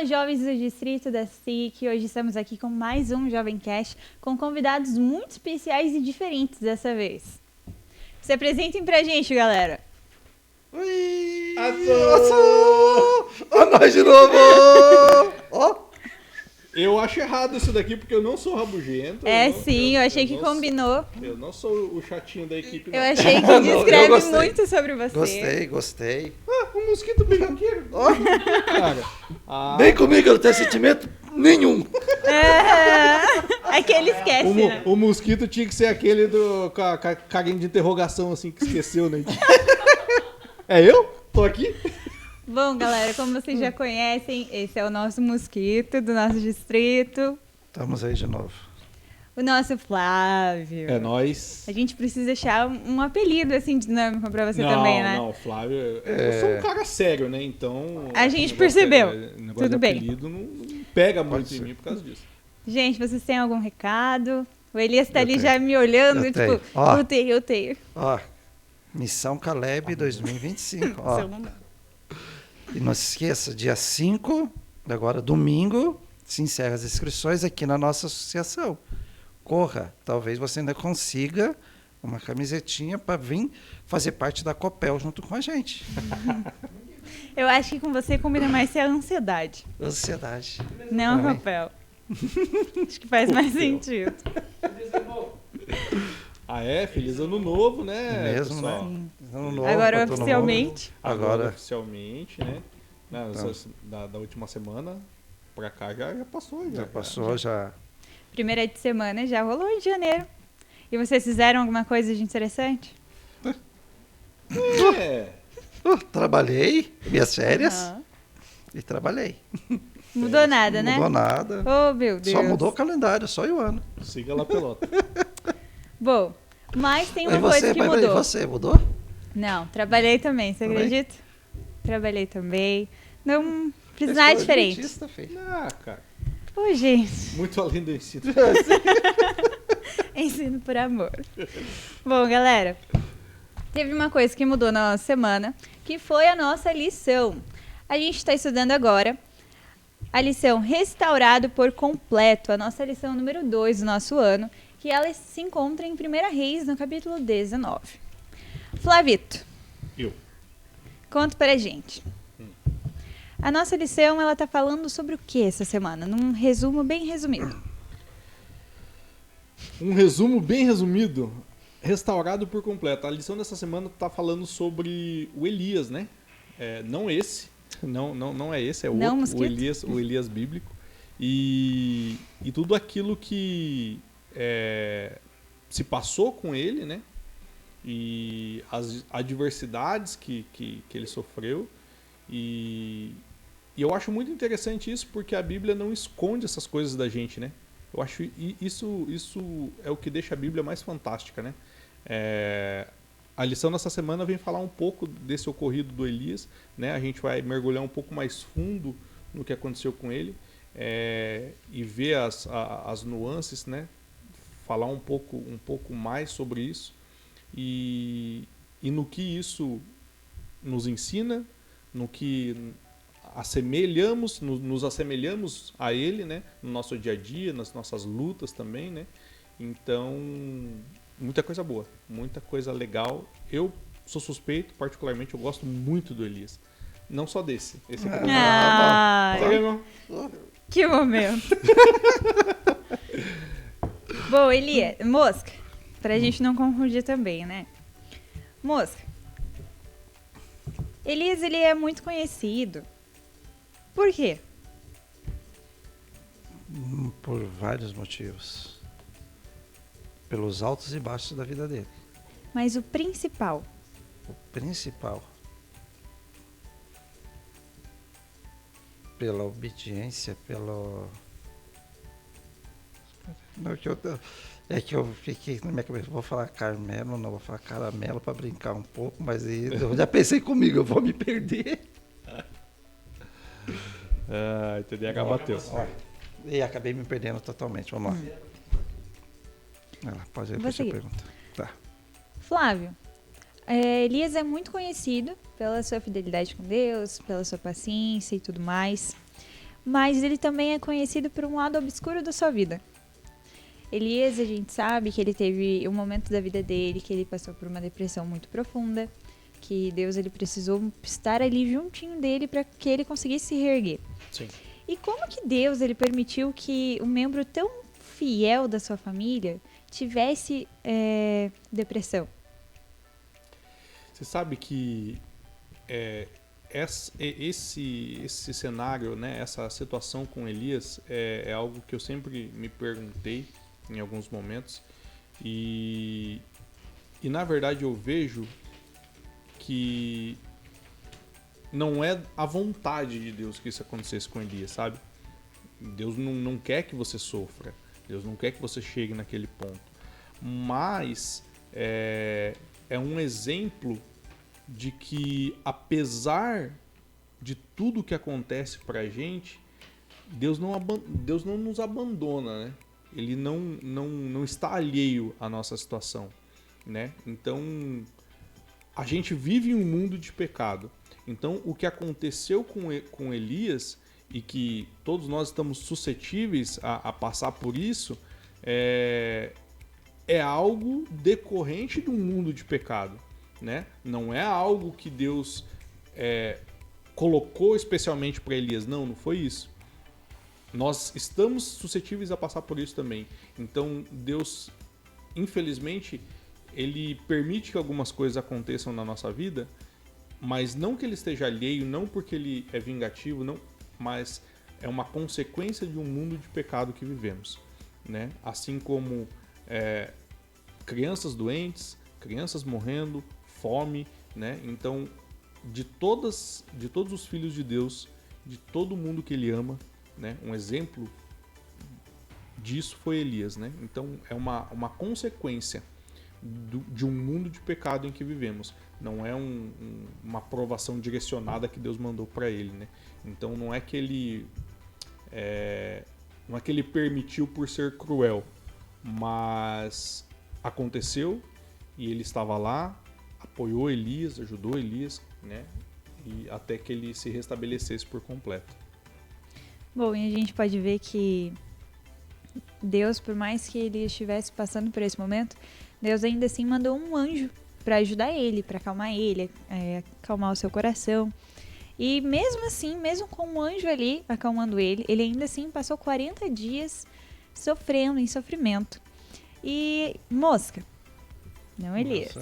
Fala, jovens do Distrito da SIC. Hoje estamos aqui com mais um Jovem Cast com convidados muito especiais e diferentes dessa vez. Se apresentem pra gente, galera. Oi! Ó, nós de novo! Ó! Eu acho errado isso daqui porque eu não sou rabugento. Eu achei que combinou. Eu não sou o chatinho da equipe, não. Eu achei que descreve muito sobre você. Gostei. Ah, um mosquito brinquedo. Ó! Cara, Vem comigo, eu não tenho sentimento nenhum. É que ele esquece, né? o mosquito tinha que ser aquele com a carinha de interrogação, assim, que esqueceu, né? É eu? Tô aqui? Bom, galera, como vocês já conhecem, esse é o nosso mosquito do nosso distrito. Estamos aí de novo. O nosso Flávio. É nóis. A gente precisa achar um apelido, assim, dinâmico pra você também, né? Não, Flávio, eu sou um cara sério, né? Então... A gente percebeu. Tudo bem. Apelido não pega muito em mim por causa disso. Gente, vocês têm algum recado? O Elias tá ali tenho. já me olhando, Eu tipo, tenho. Ó. eu tenho. Ó, Missão Caleb 2025. Ó. E não se esqueça, dia 5, agora domingo, se encerra as inscrições aqui na nossa associação. Corra, talvez você ainda consiga uma camisetinha para vir fazer parte da Copel junto com a gente. Eu acho que com você combina mais ser a ansiedade, Ansiedade. não o Também. papel. Acho que faz mais sentido. Ah, é? Feliz ano novo, né? Mesmo, pessoal? né? Ano novo Agora pra todo mundo. oficialmente. Agora Agora. oficialmente, né? Não, Então. da última semana pra cá já passou. Já passou, já. Primeira de semana já rolou em janeiro. E vocês fizeram alguma coisa de interessante? É. Trabalhei, minhas férias, Aham. e trabalhei. Mudou nada, né? Não mudou nada. Oh, meu Deus. Só mudou o calendário, só e o ano. Siga lá, pelota. Bom, mas tem uma E coisa você, que mas mudou. você mudou? Não, trabalhei também, você Também? acredita? Trabalhei também. Não fiz nada Escola diferente. dentista, filho. Ah, cara. Pô, gente, Muito além do ensino. ensino por amor. Bom, galera, teve uma coisa que mudou na nossa semana, que foi a nossa lição. A gente está estudando agora a lição Restaurado por Completo, a nossa lição número 2 do nosso ano, que ela se encontra em 1 Reis, no capítulo 19. Flavito, Eu. conta pra gente. A nossa lição, ela tá falando sobre o que essa semana? Num resumo bem resumido. Um resumo bem resumido. Restaurado por completo. A lição dessa semana tá falando sobre o Elias, né? Não esse. Não é esse, é Não, outro. mosquito. O Elias bíblico. E tudo aquilo que se passou com ele, né? E as adversidades que ele sofreu. E eu acho muito interessante isso porque a Bíblia não esconde essas coisas da gente, né? Eu acho isso é o que deixa a Bíblia mais fantástica, né? A lição dessa semana vem falar um pouco desse ocorrido do Elias, né? A gente vai mergulhar um pouco mais fundo no que aconteceu com ele e ver as nuances, né? Falar um pouco mais sobre isso e no que isso nos ensina, no que nos assemelhamos a ele, né? No nosso dia a dia, nas nossas lutas também, né? Então, muita coisa boa, muita coisa legal. Eu sou suspeito, particularmente, eu gosto muito do Elias. Não só desse. Esse aqui também. Ai, Sabe, irmão? que momento. Bom, Elias, Mosca, pra gente não confundir também, né? Mosca, Elias, ele é muito conhecido. Por quê? Por vários motivos. Pelos altos e baixos da vida dele. Mas o principal. O principal. Pela obediência, pelo... Não, é que eu fiquei na minha cabeça, vou falar Carmelo, não, vou falar caramelo para brincar um pouco, mas aí eu já pensei comigo, eu vou me perder. Ah, TDAH bateu. Ó, e acabei me perdendo totalmente, vamos lá. Pode repetir a pergunta. Tá. Flávio, Elias é muito conhecido pela sua fidelidade com Deus, pela sua paciência e tudo mais. mas ele também é conhecido por um lado obscuro da sua vida. Elias, a gente sabe que ele teve um momento da vida dele que ele passou por uma depressão muito profunda, que Deus ele precisou estar ali juntinho dele para que ele conseguisse se reerguer. Sim. E como que Deus ele permitiu que um membro tão fiel da sua família tivesse depressão? Você sabe que esse cenário, né, essa situação com Elias é algo que eu sempre me perguntei em alguns momentos e na verdade eu vejo que não é a vontade de Deus que isso acontecesse com Elias, sabe? Deus não quer que você sofra, Deus não quer que você chegue naquele ponto, mas é um exemplo de que apesar de tudo que acontece pra gente, Deus não nos abandona, né? Ele não está alheio à nossa situação, né? Então, a gente vive em um mundo de pecado. Então, o que aconteceu com Elias, e que todos nós estamos suscetíveis a passar por isso, é algo decorrente de um mundo de pecado, né? Não é algo que Deus colocou especialmente para Elias. Não foi isso. Nós estamos suscetíveis a passar por isso também. Então, Deus, infelizmente, ele permite que algumas coisas aconteçam na nossa vida, mas não que ele esteja alheio, não porque ele é vingativo, não, mas é uma consequência de um mundo de pecado que vivemos, né? Assim como crianças doentes, crianças morrendo, fome, né? Então, de todos os filhos de Deus, de todo mundo que ele ama, né? Um exemplo disso foi Elias, né? Então é uma consequência de um mundo de pecado em que vivemos. Não é uma aprovação direcionada que Deus mandou para ele, né? Então não é que ele permitiu por ser cruel, mas aconteceu e ele estava lá, apoiou Elias, ajudou Elias, né? E até que ele se restabelecesse por completo. Bom, e a gente pode ver que Deus, por mais que ele estivesse passando por esse momento, Deus ainda assim mandou um anjo para ajudar ele, para acalmar ele, acalmar o seu coração. E mesmo assim, mesmo com o anjo ali acalmando ele ainda assim passou 40 dias sofrendo, em sofrimento. E Mosca, não Elias.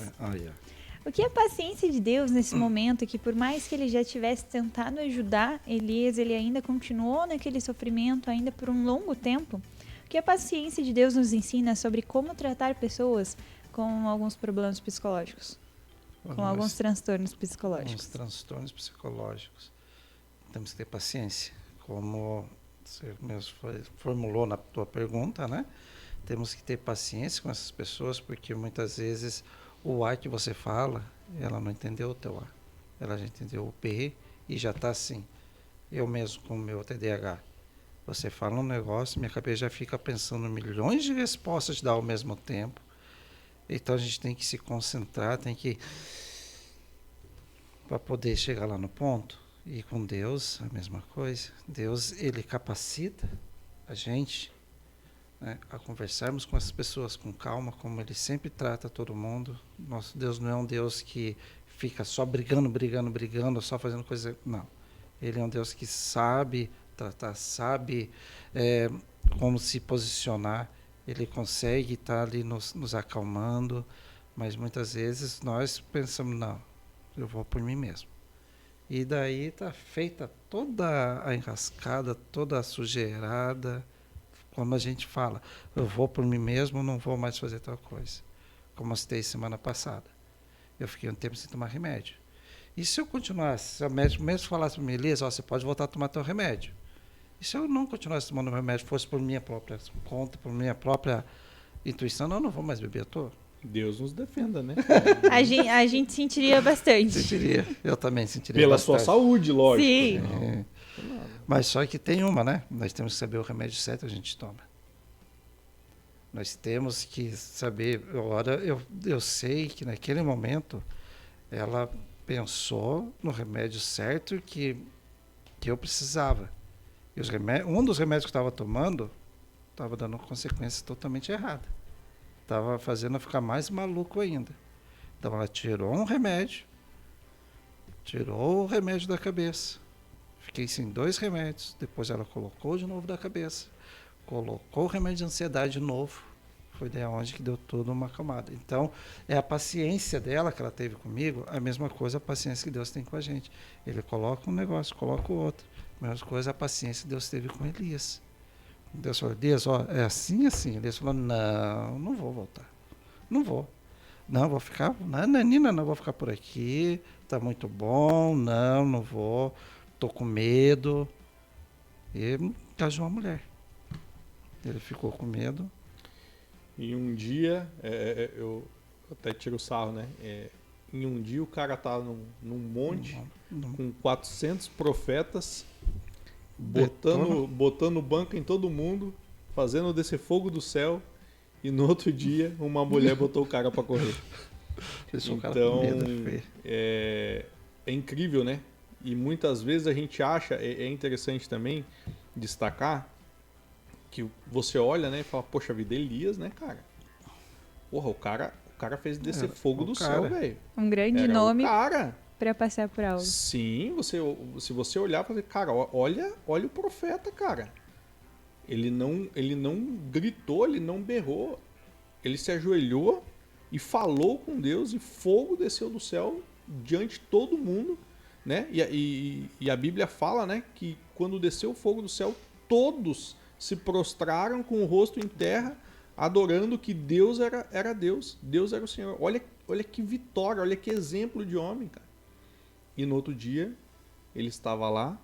O que é a paciência de Deus nesse momento, que por mais que ele já tivesse tentado ajudar Elias, ele ainda continuou naquele sofrimento ainda por um longo tempo? O que a paciência de Deus nos ensina sobre como tratar pessoas com alguns problemas psicológicos? Com alguns transtornos psicológicos. Alguns transtornos psicológicos. Temos que ter paciência. Como você mesmo formulou na tua pergunta, né? Temos que ter paciência com essas pessoas, porque muitas vezes o A que você fala, ela não entendeu o teu A. Ela já entendeu o B e já está assim. Eu mesmo com o meu TDAH. Você fala um negócio, minha cabeça já fica pensando milhões de respostas de dar ao mesmo tempo. Então a gente tem que se concentrar, tem que... para poder chegar lá no ponto. E com Deus, a mesma coisa. Deus, ele capacita a gente, né, a conversarmos com as pessoas com calma, como ele sempre trata todo mundo. Nosso Deus não é um Deus que fica só brigando, só fazendo coisa... Não. Ele é um Deus que sabe tratar, sabe como se posicionar. Ele consegue estar ali nos acalmando, mas muitas vezes nós pensamos, não, eu vou por mim mesmo. E daí está feita toda a enrascada, toda a sujeirada. Quando a gente fala, eu vou por mim mesmo, não vou mais fazer tal coisa. Como eu citei semana passada. Eu fiquei um tempo sem tomar remédio. E se eu continuasse, se o médico mesmo falasse para mim, Elisa, você pode voltar a tomar teu remédio. E se eu não continuasse tomando remédio, fosse por minha própria conta, por minha própria intuição, não vou mais beber à toa. Deus nos defenda, né? A gente sentiria bastante. Sentiria, eu também sentiria Pela bastante. sua saúde, lógico. Sim. Mas só que tem uma, né? Nós temos que saber o remédio certo que a gente toma. Nós temos que saber. Agora, eu sei que naquele momento ela pensou no remédio certo que eu precisava. E um dos remédios que eu estava tomando estava dando consequência totalmente errada. Estava fazendo eu ficar mais maluco ainda. Então ela tirou um remédio, tirou o remédio da cabeça. Fiquei sem 2 remédios. Depois ela colocou de novo da cabeça. Colocou o remédio de ansiedade de novo. Foi daí onde que deu toda uma acalmada. Então, é a paciência dela que ela teve comigo, a mesma coisa a paciência que Deus tem com a gente. Ele coloca um negócio, coloca o outro. A mesma coisa a paciência que Deus teve com Elias. Deus falou, Deus, ó, é assim, assim. Elias falou, não vou voltar. Não vou. Não, vou ficar, Nina, não vou ficar por aqui. Tá muito bom, não vou. Tô com medo. E casou uma mulher. Ele ficou com medo. E um dia, eu até tiro o sarro, né? Em um dia o cara tá num monte com 400 profetas, botando banca em todo mundo, fazendo descer fogo do céu, e no outro dia uma mulher botou o cara para correr. Então, é incrível, né? E muitas vezes a gente acha, é interessante também destacar, que você olha, né, e fala, poxa vida, Elias, né, cara? Porra, o cara fez descer fogo do céu, velho. Um grande nome para passar por algo. Sim, se você olhar e falar, cara, olha o profeta, cara. Ele não gritou, ele não berrou. Ele se ajoelhou e falou com Deus e fogo desceu do céu diante de todo mundo, né? E a Bíblia fala, né, que quando desceu o fogo do céu, todos se prostraram com o rosto em terra, adorando que Deus era Deus. Deus era o Senhor. Olha que vitória, olha que exemplo de homem, cara. E no outro dia, ele estava lá,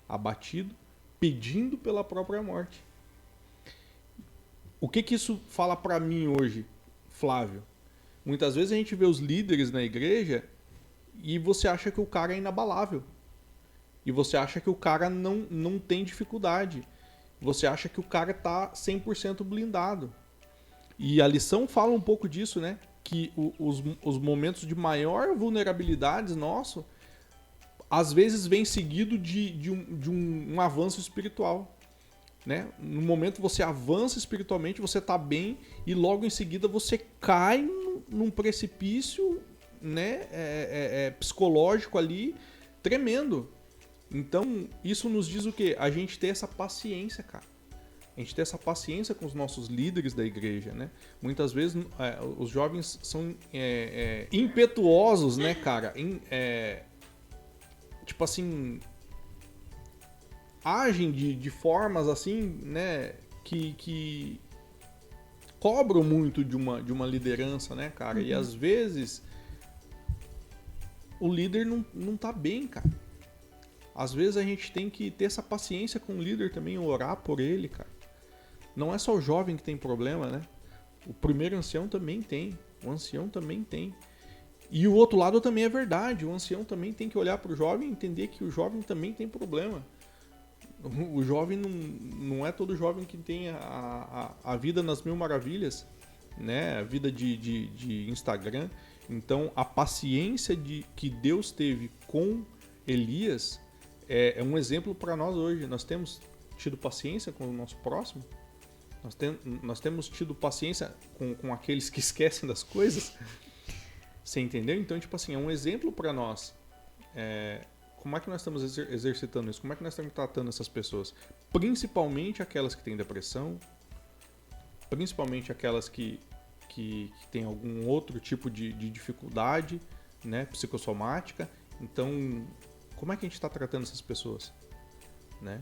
abatido, pedindo pela própria morte. O que isso fala para mim hoje, Flávio? Muitas vezes a gente vê os líderes na igreja e você acha que o cara é inabalável. E você acha que o cara não tem dificuldade. Você acha que o cara tá 100% blindado. E a lição fala um pouco disso, né? Que os momentos de maior vulnerabilidade nosso, às vezes vem seguido de um avanço espiritual. Né? No momento você avança espiritualmente, você tá bem, e logo em seguida você cai num precipício, né? Psicológico ali, tremendo. Então, isso nos diz o quê? A gente ter essa paciência, cara. A gente ter essa paciência com os nossos líderes da igreja, né? Muitas vezes os jovens são impetuosos, né, cara? Tipo assim, agem de formas assim, né, que cobram muito de uma liderança, né, cara? E às vezes o líder não tá bem, cara. Às vezes a gente tem que ter essa paciência com o líder também, orar por ele, cara. Não é só o jovem que tem problema, né? O primeiro ancião também tem. O ancião também tem. E o outro lado também é verdade. O ancião também tem que olhar para o jovem e entender que o jovem também tem problema. O jovem não é todo jovem que tem a vida nas mil maravilhas, né? A vida de Instagram. Então, a paciência que Deus teve com Elias é um exemplo para nós hoje. Nós temos tido paciência com o nosso próximo. Nós temos tido paciência com aqueles que esquecem das coisas. Você entendeu? Então, tipo assim, é um exemplo para nós. Como é que nós estamos exercitando isso? Como é que nós estamos tratando essas pessoas? Principalmente aquelas que têm depressão, principalmente aquelas que têm algum outro tipo de dificuldade, né, psicossomática. Então, como é que a gente está tratando essas pessoas? Né?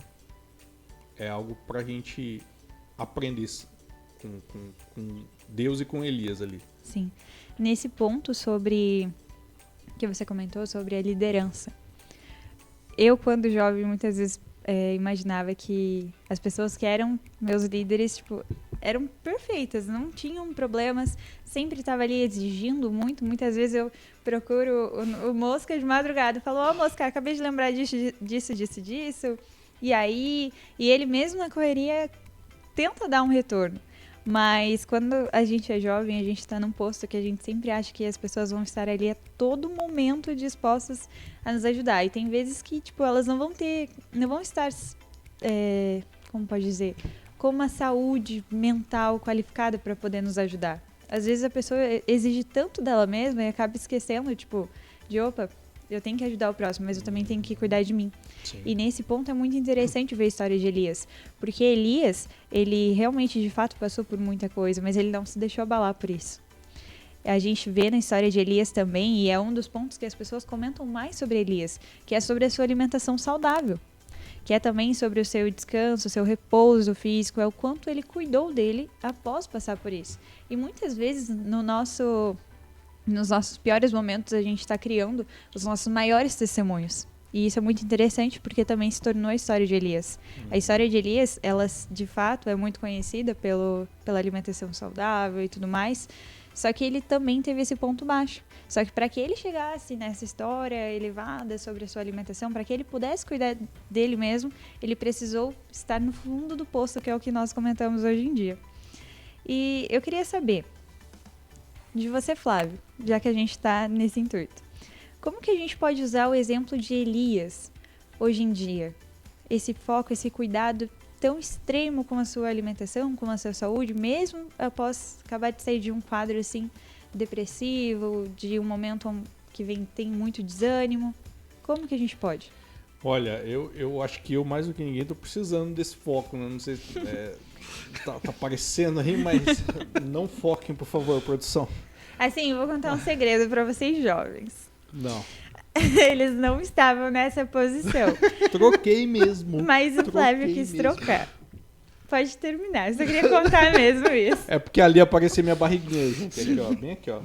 É algo para a gente aprender com Deus e com Elias ali. Sim. Nesse ponto sobre que você comentou sobre a liderança. Eu, quando jovem, muitas vezes imaginava que as pessoas que eram meus líderes, tipo, eram perfeitas, não tinham problemas, sempre estava ali exigindo muito. Muitas vezes eu procuro o Mosca de madrugada e falo, ó, Mosca, acabei de lembrar disso. E aí, ele mesmo na correria tenta dar um retorno. Mas quando a gente é jovem, a gente está num posto que a gente sempre acha que as pessoas vão estar ali a todo momento dispostas a nos ajudar. E tem vezes que, tipo, elas não vão estar como pode dizer, com uma saúde mental qualificada para poder nos ajudar. Às vezes a pessoa exige tanto dela mesma e acaba esquecendo, tipo, opa, eu tenho que ajudar o próximo, mas eu também tenho que cuidar de mim. Sim. E nesse ponto é muito interessante ver a história de Elias, porque Elias, ele realmente, de fato, passou por muita coisa, mas ele não se deixou abalar por isso. A gente vê na história de Elias também, e é um dos pontos que as pessoas comentam mais sobre Elias, que é sobre a sua alimentação saudável, que é também sobre o seu descanso, o seu repouso físico, é o quanto ele cuidou dele após passar por isso. E muitas vezes, nos nossos piores momentos, a gente está criando os nossos maiores testemunhos. E isso é muito interessante, porque também se tornou a história de Elias. A história de Elias, ela, de fato, é muito conhecida pela alimentação saudável e tudo mais, só que ele também teve esse ponto baixo. Só que para que ele chegasse nessa história elevada sobre a sua alimentação, para que ele pudesse cuidar dele mesmo, ele precisou estar no fundo do poço, que é o que nós comentamos hoje em dia. E eu queria saber, de você, Flávio, já que a gente está nesse intuito, como que a gente pode usar o exemplo de Elias hoje em dia? Esse foco, esse cuidado tão extremo com a sua alimentação, com a sua saúde, mesmo após acabar de sair de um quadro assim depressivo, de um momento que tem muito desânimo. Como que a gente pode? Olha, eu acho que eu mais do que ninguém tô precisando desse foco, né? Não sei se tá aparecendo aí, mas não foquem, por favor, produção. Assim, eu vou contar um segredo para vocês jovens. Não. Eles não estavam nessa posição. Troquei mesmo. Mas o Flávio quis trocar. Pode terminar, eu só queria contar mesmo isso. É porque ali apareceu minha barriguinha, gente. Aqui, ó, bem aqui, ó.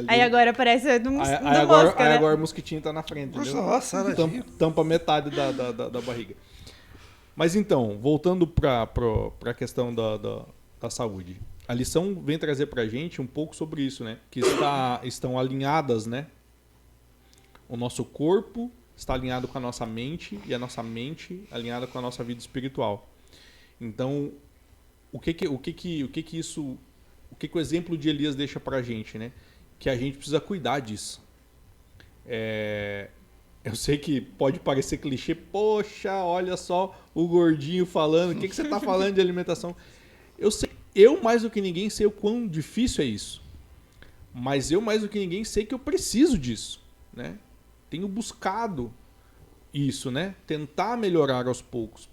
Aí agora aparece a do mosca, né? Aí agora o mosquitinho tá na frente, entendeu? Nossa, tampa metade da barriga. Mas então, voltando pra questão da saúde. A lição vem trazer pra gente um pouco sobre isso, né? Que estão alinhadas, né? O nosso corpo está alinhado com a nossa mente e a nossa mente alinhada com a nossa vida espiritual. Então, o que o exemplo de Elias deixa pra gente, né? Que a gente precisa cuidar disso. Eu sei que pode parecer clichê, poxa, olha só o gordinho falando, o que você tá falando de alimentação? Eu mais do que ninguém sei o quão difícil é isso. Mas eu mais do que ninguém sei que eu preciso disso, né? Tenho buscado isso, né? Tentar melhorar aos poucos.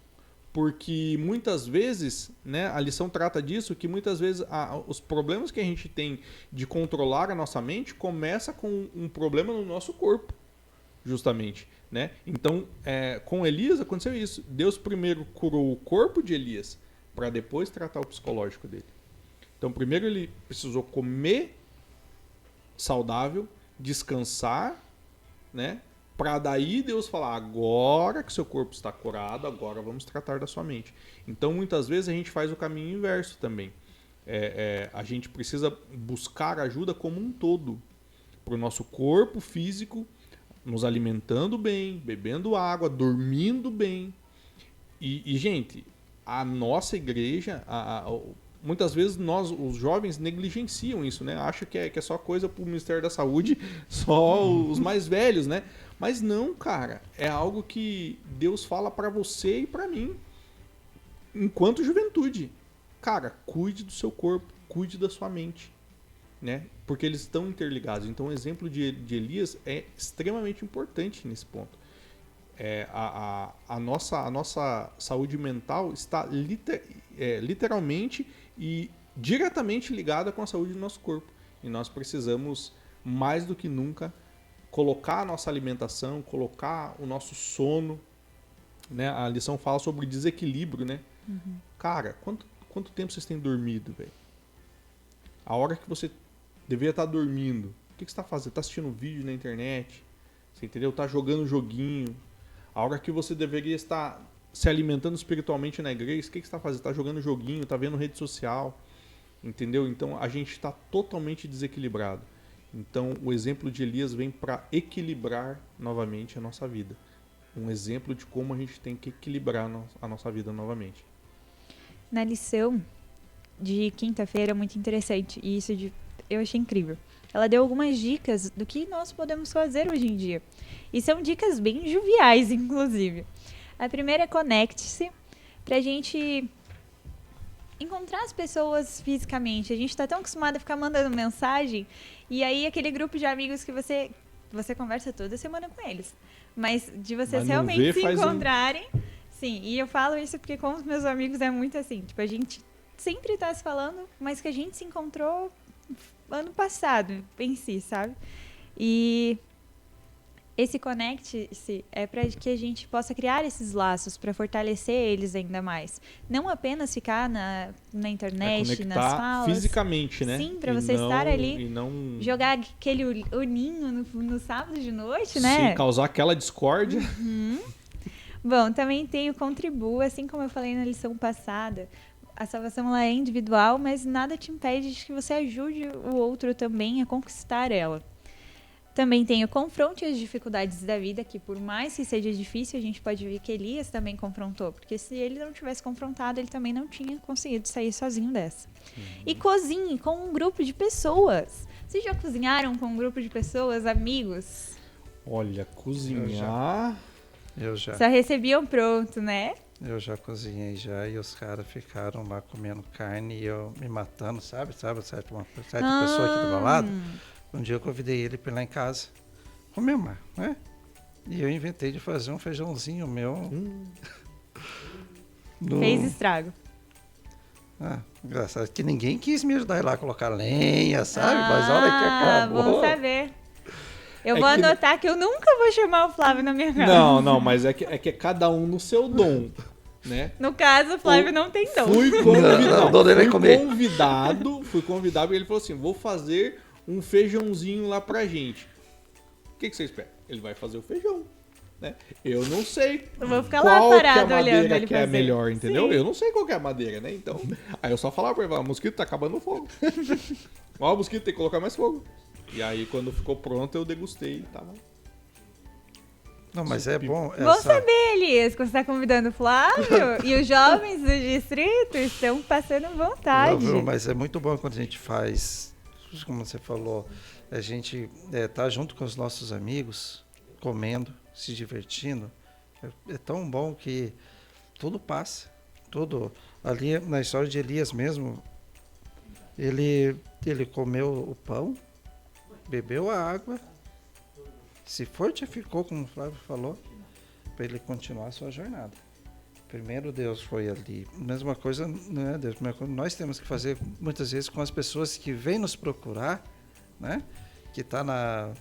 Porque muitas vezes, né, a lição trata disso, que muitas vezes os problemas que a gente tem de controlar a nossa mente começa com um problema no nosso corpo, justamente, né? Então, com Elias aconteceu isso. Deus primeiro curou o corpo de Elias para depois tratar o psicológico dele. Então, primeiro ele precisou comer saudável, descansar, né? Para daí Deus falar, agora que seu corpo está curado, agora vamos tratar da sua mente. Então, muitas vezes a gente faz o caminho inverso também. A gente precisa buscar ajuda como um todo. Para o nosso corpo físico, nos alimentando bem, bebendo água, dormindo bem. E gente, a nossa igreja, muitas vezes os jovens negligenciam isso, né? Acham que é só coisa para o Ministério da Saúde, só os mais velhos, né? Mas não, cara. É algo que Deus fala para você e para mim. Enquanto juventude. Cara, cuide do seu corpo, cuide da sua mente, né? Porque eles estão interligados. Então o exemplo de Elias é extremamente importante nesse ponto. A nossa saúde mental está literalmente e diretamente ligada com a saúde do nosso corpo. E nós precisamos, mais do que nunca, colocar a nossa alimentação, colocar o nosso sono, né? A lição fala sobre desequilíbrio, né? Uhum. Cara, quanto tempo vocês têm dormido, velho? A hora que você deveria estar dormindo, o que você está fazendo? Está assistindo vídeo na internet, você entendeu? Está jogando joguinho. A hora que você deveria estar se alimentando espiritualmente na igreja, o que você está fazendo? Está jogando joguinho, está vendo rede social, entendeu? Então a gente está totalmente desequilibrado. Então o exemplo de Elias vem para equilibrar novamente a nossa vida. Um exemplo de como a gente tem que equilibrar a nossa vida novamente. Na lição de quinta-feira, muito interessante, e isso eu achei incrível. Ela deu algumas dicas do que nós podemos fazer hoje em dia. E são dicas bem joviais, inclusive. A primeira é conecte-se pra gente encontrar as pessoas fisicamente. A gente tá tão acostumado a ficar mandando mensagem, e aí aquele grupo de amigos que você conversa toda semana com eles. Mas de vocês realmente se encontrarem... Sim, e eu falo isso porque com os meus amigos é muito assim. Tipo, a gente sempre tá se falando, mas que a gente se encontrou ano passado em si, sabe? E esse Conecte-se é para que a gente possa criar esses laços, para fortalecer eles ainda mais. Não apenas ficar na internet, nas falas. Fisicamente, né? Sim, para você estar ali, jogar aquele uninho no sábado de noite, né? Sim, causar aquela discórdia. Uhum. Bom, também tem o Contribua, assim como eu falei na lição passada. A salvação ela é individual, mas nada te impede de que você ajude o outro também a conquistar ela. Também tem o Confronte as dificuldades da vida, que por mais que seja difícil, a gente pode ver que Elias também confrontou, porque se ele não tivesse confrontado, ele também não tinha conseguido sair sozinho dessa. E cozinhe com um grupo de pessoas. Vocês já cozinharam com um grupo de pessoas, amigos? Olha, cozinhar... Eu já. Só recebiam pronto, né? Eu já cozinhei já e os caras ficaram lá comendo carne e eu me matando, sabe? Uma certa pessoa aqui do meu lado. Um dia eu convidei ele para ir lá em casa comer mais, né? E eu inventei de fazer um feijãozinho meu. Fez estrago. Engraçado que ninguém quis me ajudar a ir lá colocar lenha, sabe? Mas olha que acabou. Vamos saber. Eu vou anotar que eu nunca vou chamar o Flávio na minha casa. Não, mas é que é cada um no seu dom, né? No caso, o Flávio não tem dom. Fui convidado e ele falou assim, vou fazer um feijãozinho lá pra gente. O que você espera? Ele vai fazer o feijão, né? Eu não sei. Eu vou ficar lá parado olhando ele que é a melhor, entendeu? Sim. Eu não sei qual que é a madeira, né? Então, aí eu só falava pra ele, mosquito tá acabando o fogo. Ó, o mosquito tem que colocar mais fogo. E aí, quando ficou pronto, eu degustei e tava... Não, mas é bom... Vamos saber, Elias, que você está convidando o Flávio e os jovens do distrito estão passando vontade. Não, mas é muito bom quando a gente faz, como você falou, a gente tá junto com os nossos amigos, comendo, se divertindo. É tão bom que tudo passa. Tudo. Ali, na história de Elias mesmo, ele comeu o pão, bebeu a água, se fortificou, como o Flávio falou, para ele continuar a sua jornada. Primeiro Deus foi ali. Mesma coisa, né, Deus? Nós temos que fazer muitas vezes com as pessoas que vêm nos procurar, né? Que tá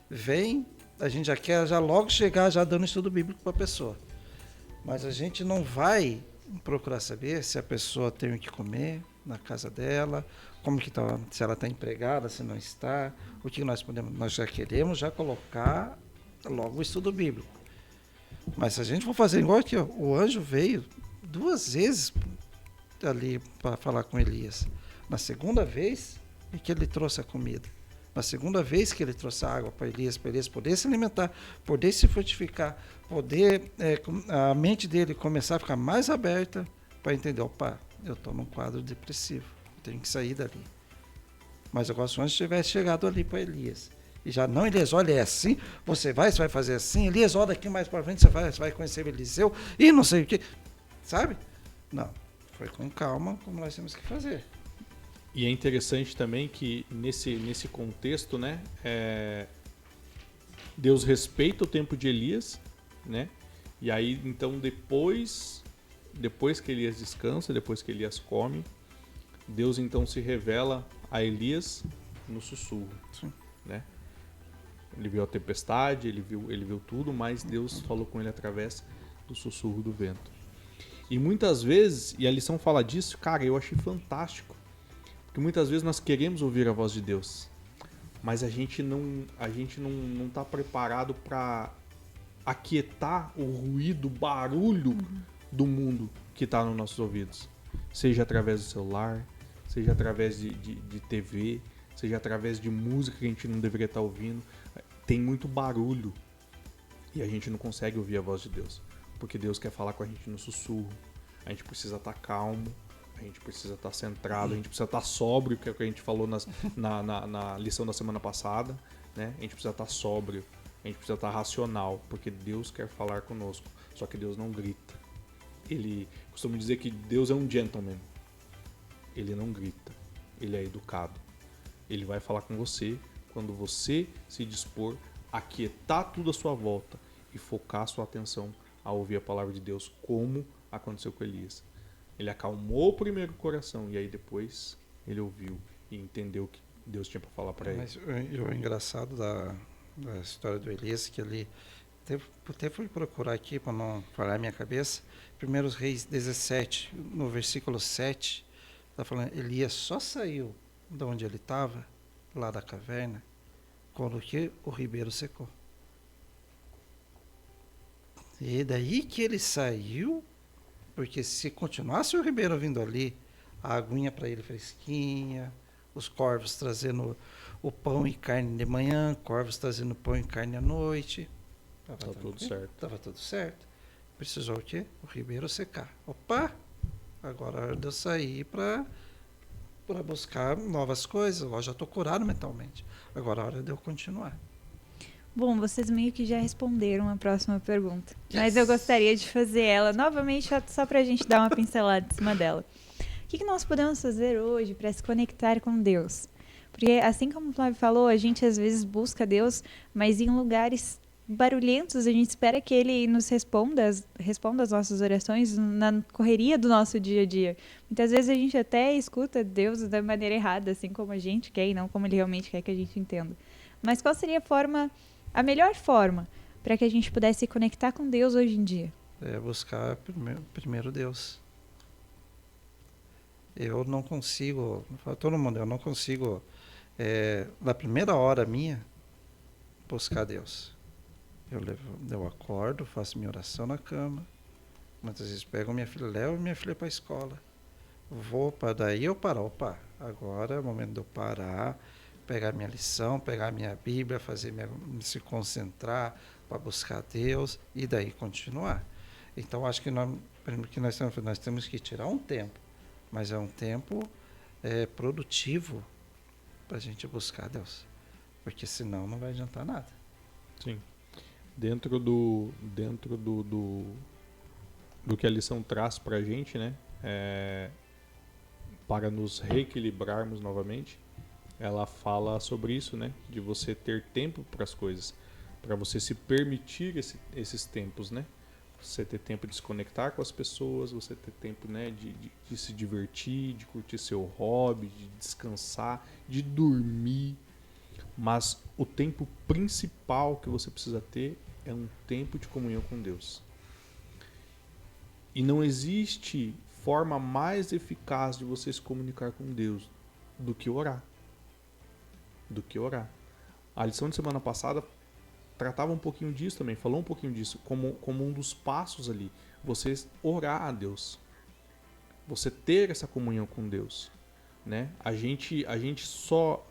vem, a gente já quer logo chegar já dando estudo bíblico para a pessoa. Mas a gente não vai procurar saber se a pessoa tem o que comer na casa dela, como que tá, se ela está empregada, se não está, o que nós já queremos já colocar logo o estudo bíblico. Mas se a gente for fazer igual que o anjo veio 2 vezes ali para falar com Elias. Na segunda vez é que ele trouxe a comida. Na segunda vez que ele trouxe a água para Elias poder se alimentar, poder se fortificar, poder a mente dele começar a ficar mais aberta para entender, opa, eu estou num quadro depressivo, tenho que sair dali. Mas eu gosto antes de tivesse chegado ali para Elias. E já não, Elias, olha, é assim, você vai fazer assim, Elias, olha daqui mais para frente, você vai conhecer Eliseu, e não sei o que, sabe? Não, foi com calma, como nós temos que fazer. E é interessante também que nesse contexto, né, Deus respeita o tempo de Elias, né? E aí, então, depois que Elias descansa, depois que Elias come, Deus então se revela a Elias no sussurro. Sim. Né? Ele viu a tempestade, ele viu tudo, mas Deus falou com ele através do sussurro do vento. E muitas vezes, e a lição fala disso, cara, eu achei fantástico. Porque muitas vezes nós queremos ouvir a voz de Deus, mas a gente não está preparado para aquietar o ruído, o barulho do mundo que está nos nossos ouvidos. Seja através do celular, seja através de TV, seja através de música que a gente não deveria estar ouvindo. Tem muito barulho e a gente não consegue ouvir a voz de Deus. Porque Deus quer falar com a gente no sussurro. A gente precisa estar calmo, a gente precisa estar centrado, a gente precisa estar sóbrio, que é o que a gente falou na lição da semana passada. Né? A gente precisa estar sóbrio, a gente precisa estar racional, porque Deus quer falar conosco. Só que Deus não grita. ele costuma dizer que Deus é um gentleman. Ele não grita, ele é educado. Ele vai falar com você quando você se dispor a quietar tudo à sua volta e focar a sua atenção a ouvir a palavra de Deus, como aconteceu com Elias. Ele acalmou primeiro o coração e aí depois ele ouviu e entendeu o que Deus tinha para falar para ele. Mas o engraçado da história do Elias, que ele até fui procurar aqui para não falhar minha cabeça, 1 Reis 17, no versículo 7, está falando, Elias só saiu de onde ele estava, lá da caverna, quando que o ribeiro secou. E daí que ele saiu, porque se continuasse o ribeiro vindo ali, a aguinha para ele fresquinha, os corvos trazendo o pão e carne de manhã, corvos trazendo pão e carne à noite. Estava tudo certo. Estava tudo certo. Precisou o quê? O ribeiro secar. Opa! Agora é hora de eu sair para buscar novas coisas. Eu já estou curado mentalmente. Agora é hora de eu continuar. Bom, vocês meio que já responderam a próxima pergunta. Yes. Mas eu gostaria de fazer ela novamente, só para a gente dar uma pincelada em cima dela. O que nós podemos fazer hoje para se conectar com Deus? Porque, assim como o Flávio falou, a gente às vezes busca Deus, mas em lugares barulhentos a gente espera que Ele nos responda as nossas orações na correria do nosso dia a dia. Muitas vezes a gente até escuta Deus da maneira errada, assim como a gente quer e não como Ele realmente quer que a gente entenda. Mas qual seria a melhor forma para que a gente pudesse se conectar com Deus hoje em dia? É buscar primeiro Deus. Eu não consigo, todo mundo, eu não consigo, na primeira hora minha, buscar Deus. Eu acordo, faço minha oração na cama, muitas vezes pego minha filha, levo minha filha para a escola, vou para daí eu paro, agora é o momento de eu parar, pegar minha lição, pegar minha Bíblia, se concentrar para buscar Deus e daí continuar. Então acho que nós temos que tirar um tempo, mas é um tempo produtivo para a gente buscar Deus, porque senão não vai adiantar nada. Sim. Dentro do que a lição traz para a gente, né, para nos reequilibrarmos novamente, ela fala sobre isso, né, de você ter tempo para as coisas, para você se permitir esses tempos, né, você ter tempo de se conectar com as pessoas, você ter tempo, né, de se divertir, de curtir seu hobby, de descansar, de dormir. Mas o tempo principal que você precisa ter é um tempo de comunhão com Deus. E não existe forma mais eficaz de você se comunicar com Deus do que orar. A lição de semana passada tratava um pouquinho disso também, falou um pouquinho disso, como um dos passos ali. Você orar a Deus. Você ter essa comunhão com Deus. Né? A gente só...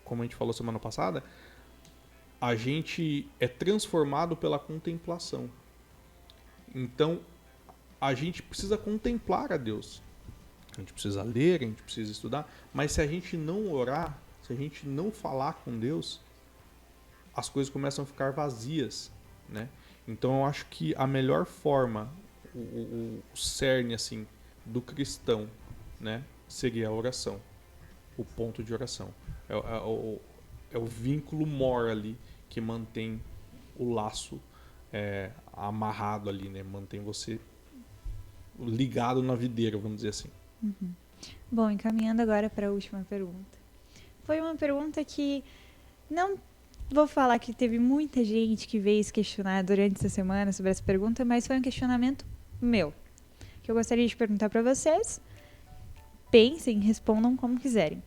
como a gente falou semana passada, a gente é transformado pela contemplação. Então, a gente precisa contemplar a Deus. A gente precisa ler, a gente precisa estudar, mas se a gente não orar, se a gente não falar com Deus, as coisas começam a ficar vazias, né? Então, eu acho que a melhor forma, o cerne assim, do cristão, né, seria a oração. O ponto de oração. É o vínculo mor ali que mantém o laço amarrado ali, né? Mantém você ligado na videira, vamos dizer assim. Uhum. Bom, encaminhando agora para a última pergunta. Foi uma pergunta que não vou falar que teve muita gente que veio se questionar durante essa semana sobre essa pergunta, mas foi um questionamento meu, que eu gostaria de perguntar para vocês. Pensem, respondam como quiserem.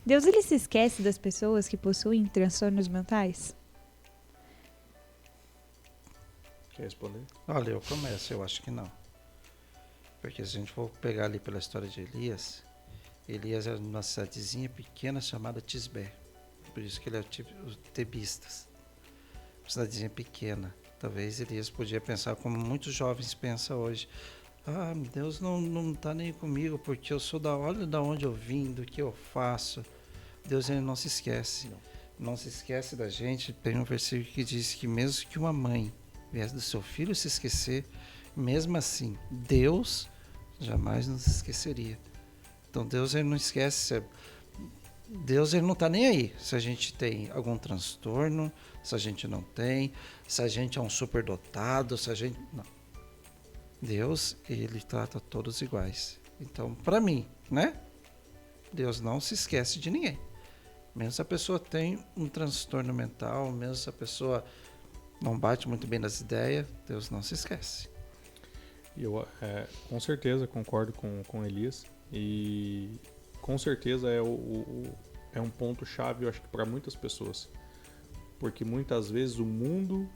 Deus, ele se esquece das pessoas que possuem transtornos mentais? Quer responder? Olha, eu começo, eu acho que não. Porque se a gente for pegar ali pela história de Elias era numa cidadezinha pequena chamada Tisbé. Por isso que ele é o Tebistas. Uma cidadezinha pequena. Talvez Elias podia pensar como muitos jovens pensam hoje. Deus não está nem comigo, porque eu sou olha da onde eu vim, do que eu faço. Deus, ele não se esquece. Não se esquece da gente. Tem um versículo que diz que mesmo que uma mãe viesse do seu filho se esquecer, mesmo assim, Deus jamais nos esqueceria. Então Deus ele não esquece, Deus ele não está nem aí se a gente tem algum transtorno, se a gente não tem, se a gente é um superdotado, se a gente... Não. Deus, ele trata todos iguais. Então, para mim, né? Deus não se esquece de ninguém. Mesmo se a pessoa tem um transtorno mental, mesmo se a pessoa não bate muito bem nas ideias, Deus não se esquece. Eu com certeza concordo com Elias. E com certeza é um ponto-chave, eu acho que para muitas pessoas. Porque muitas vezes o mundo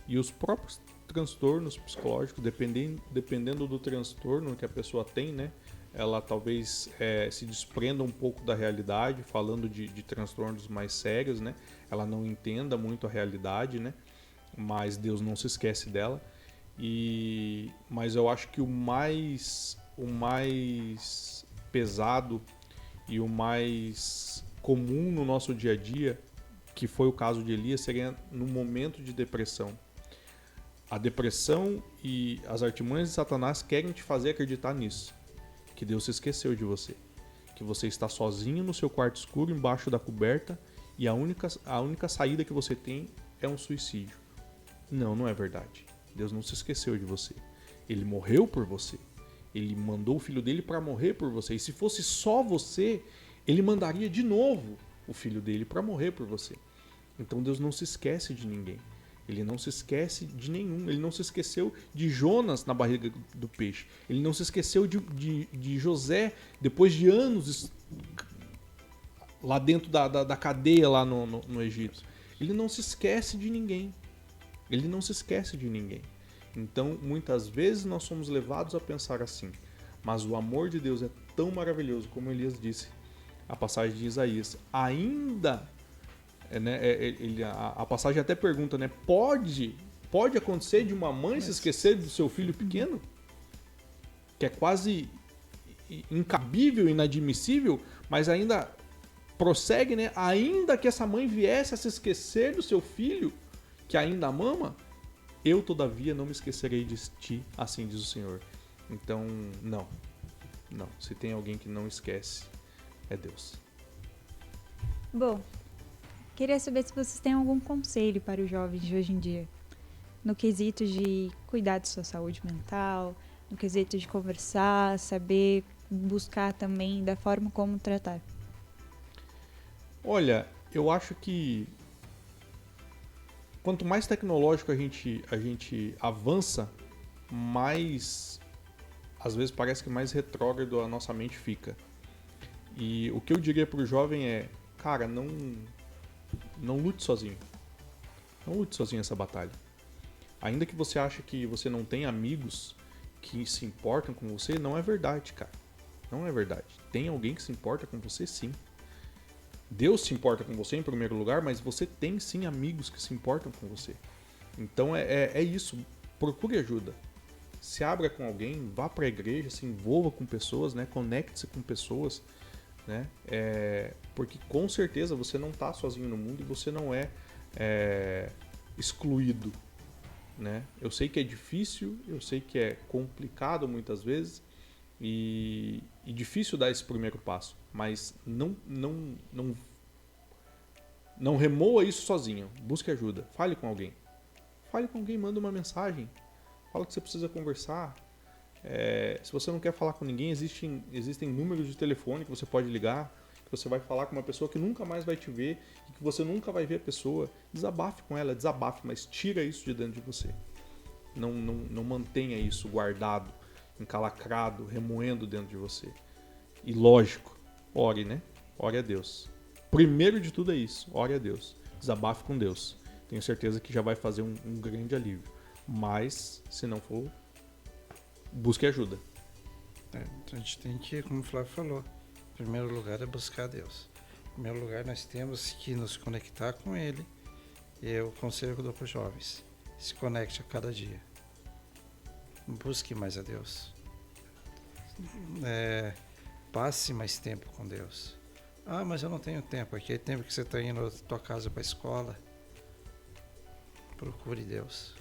e os próprios transtornos psicológicos, dependendo do transtorno que a pessoa tem, né? Ela talvez se desprenda um pouco da realidade, falando de transtornos mais sérios, né? Ela não entenda muito a realidade, né? Mas Deus não se esquece dela. Mas eu acho que o mais pesado e o mais comum no nosso dia a dia, que foi o caso de Elias, seria no momento de depressão. A depressão e as artimanhas de Satanás querem te fazer acreditar nisso, que Deus se esqueceu de você, que você está sozinho no seu quarto escuro, embaixo da coberta, e a única saída que você tem é um suicídio. Não é verdade. Deus não se esqueceu de você. Ele morreu por você. Ele mandou o filho dele para morrer por você. E se fosse só você, ele mandaria de novo o filho dele para morrer por você. Então Deus não se esquece de ninguém. Ele não se esquece de nenhum. Ele não se esqueceu de Jonas na barriga do peixe. Ele não se esqueceu de José depois de anos lá dentro da cadeia lá no Egito. Ele não se esquece de ninguém. Ele não se esquece de ninguém. Então, muitas vezes nós somos levados a pensar assim. Mas o amor de Deus é tão maravilhoso, como Elias disse, a passagem de Isaías. Ainda, né, a passagem até pergunta, né? Pode acontecer de uma mãe se esquecer do seu filho pequeno? Que é quase incabível, inadmissível, mas ainda prossegue, né? Ainda que essa mãe viesse a se esquecer do seu filho, que ainda mama, eu todavia não me esquecerei de ti, assim diz o Senhor. Então, não. Se tem alguém que não esquece, é Deus. Bom, queria saber se vocês têm algum conselho para os jovens de hoje em dia, no quesito de cuidar de sua saúde mental, no quesito de conversar, saber buscar também da forma como tratar. Olha, eu acho que quanto mais tecnológico a gente avança, mais, às vezes parece que mais retrógrado a nossa mente fica. E o que eu diria para o jovem é, cara, não lute sozinho. Não lute sozinho essa batalha. Ainda que você ache que você não tem amigos que se importam com você, não é verdade, cara. Não é verdade. Tem alguém que se importa com você, sim. Deus se importa com você em primeiro lugar, mas você tem sim amigos que se importam com você. Então é isso. Procure ajuda. Se abra com alguém, vá para a igreja, se envolva com pessoas, né? Conecte-se com pessoas, né? Porque com certeza você não está sozinho no mundo e você não é excluído, né? Eu sei que é difícil, eu sei que é complicado muitas vezes e difícil dar esse primeiro passo, mas não remoa isso sozinho. Busque ajuda, fale com alguém, manda uma mensagem, fala que você precisa conversar. Se você não quer falar com ninguém, existem números de telefone que você pode ligar, que você vai falar com uma pessoa que nunca mais vai te ver e que você nunca vai ver a pessoa. Desabafe com ela, mas tira isso de dentro de você. Não mantenha isso guardado, encalacrado, remoendo dentro de você. E lógico, ore, né? Ore a Deus. Primeiro de tudo é isso, ore a Deus. Desabafe com Deus. Tenho certeza que já vai fazer um grande alívio. Mas, se não for, busque ajuda. A gente tem que, como o Flávio falou, em primeiro lugar é buscar Deus. Em primeiro lugar nós temos que nos conectar com Ele. E é o conselho que eu dou para os jovens. Se conecte a cada dia. Busque mais a Deus. Passe mais tempo com Deus. Ah, mas eu não tenho tempo. Aquele tempo que você está indo da tua casa para a escola. Procure Deus.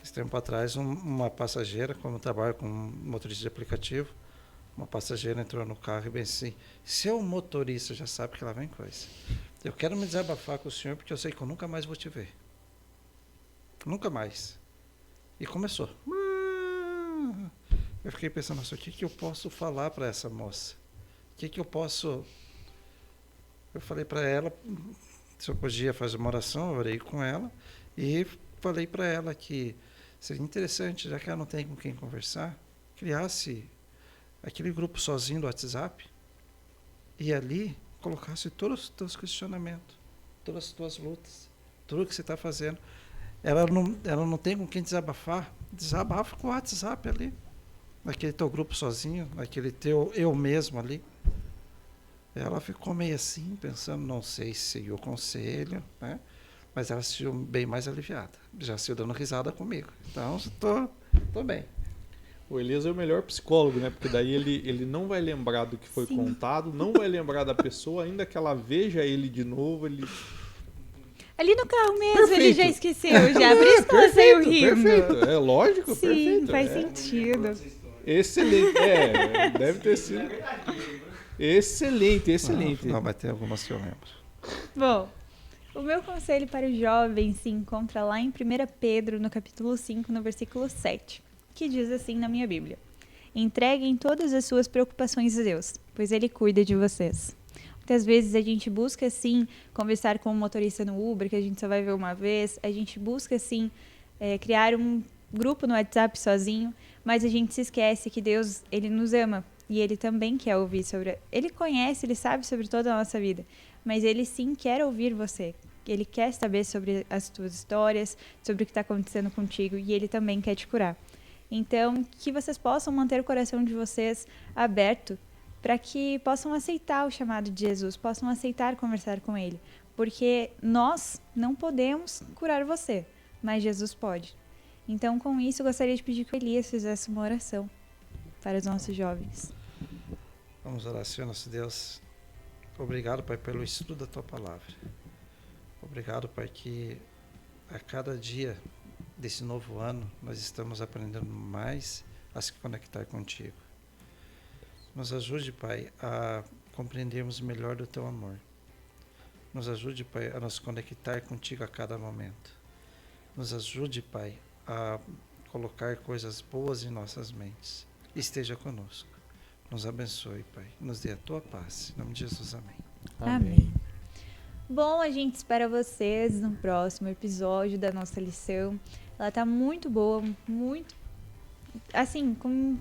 Esse tempo atrás, uma passageira, como eu trabalho com motorista de aplicativo, uma passageira entrou no carro e bem assim, seu motorista já sabe que lá vem coisa. Eu quero me desabafar com o senhor porque eu sei que eu nunca mais vou te ver. Nunca mais. E começou. Eu fiquei pensando, nossa, o que eu posso falar para essa moça? O que eu posso... Eu falei para ela, se eu podia fazer uma oração, eu orei com ela e falei para ela que seria interessante, já que ela não tem com quem conversar, criasse aquele grupo sozinho do WhatsApp e ali colocasse todos os teus questionamentos, todas as tuas lutas, tudo que você está fazendo. Ela não tem com quem desabafar, desabafa com o WhatsApp ali, naquele teu grupo sozinho, naquele teu eu mesmo ali. Ela ficou meio assim, pensando, não sei se seguiu o conselho, né? Mas ela se sentiu bem mais aliviada. Já saiu dando risada comigo. Então, tô bem. O Elias é o melhor psicólogo, né? Porque daí ele não vai lembrar do que foi contado, não vai lembrar da pessoa, ainda que ela veja ele de novo, ele... Ali no carro mesmo, ele já esqueceu, já. Por isso que ela saiu rindo. Perfeito, é lógico, Sim, perfeito. faz sentido. Excelente, deve ter sido... Excelente. Não, mas tem algumas que eu lembro. Bom, o meu conselho para os jovens se encontra lá em 1 Pedro, no capítulo 5, no versículo 7, que diz assim na minha Bíblia: entreguem todas as suas preocupações a Deus, pois Ele cuida de vocês. Muitas vezes a gente busca, sim, conversar com um motorista no Uber, que a gente só vai ver uma vez, a gente busca, sim, criar um grupo no WhatsApp sozinho, mas a gente se esquece que Deus, Ele nos ama. E Ele também quer ouvir sobre... Ele conhece, Ele sabe sobre toda a nossa vida. Mas Ele sim quer ouvir você. Ele quer saber sobre as tuas histórias, sobre o que está acontecendo contigo. E Ele também quer te curar. Então, que vocês possam manter o coração de vocês aberto para que possam aceitar o chamado de Jesus, possam aceitar conversar com Ele. Porque nós não podemos curar você, mas Jesus pode. Então, com isso, eu gostaria de pedir que o Elias fizesse uma oração para os nossos jovens. Vamos orar, Senhor nosso Deus. Obrigado, Pai, pelo estudo da Tua Palavra. Obrigado, Pai, que a cada dia desse novo ano nós estamos aprendendo mais a se conectar contigo. Nos ajude, Pai, a compreendermos melhor do Teu amor. Nos ajude, Pai, a nos conectar contigo a cada momento. Nos ajude, Pai, a colocar coisas boas em nossas mentes. Esteja conosco. Nos abençoe, Pai. Nos dê a Tua paz. Em nome de Jesus, amém. Amém. Bom, a gente espera vocês no próximo episódio da nossa lição. Ela tá muito boa, muito... Assim, com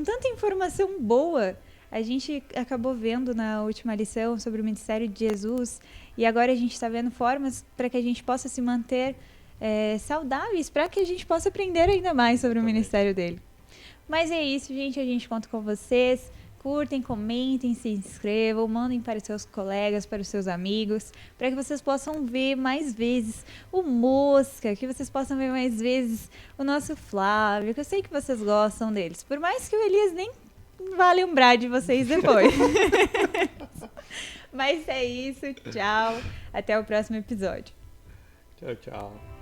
tanta informação boa. A gente acabou vendo na última lição sobre o ministério de Jesus e agora a gente está vendo formas para que a gente possa se manter saudáveis, para que a gente possa aprender ainda mais sobre o ministério dele. Mas é isso, gente. A gente conta com vocês. Curtem, comentem, se inscrevam, mandem para os seus colegas, para os seus amigos, para que vocês possam ver mais vezes o Mosca, que vocês possam ver mais vezes o nosso Flávio, que eu sei que vocês gostam deles. Por mais que o Elias nem vá lembrar de vocês depois. Mas é isso. Tchau. Até o próximo episódio. Tchau.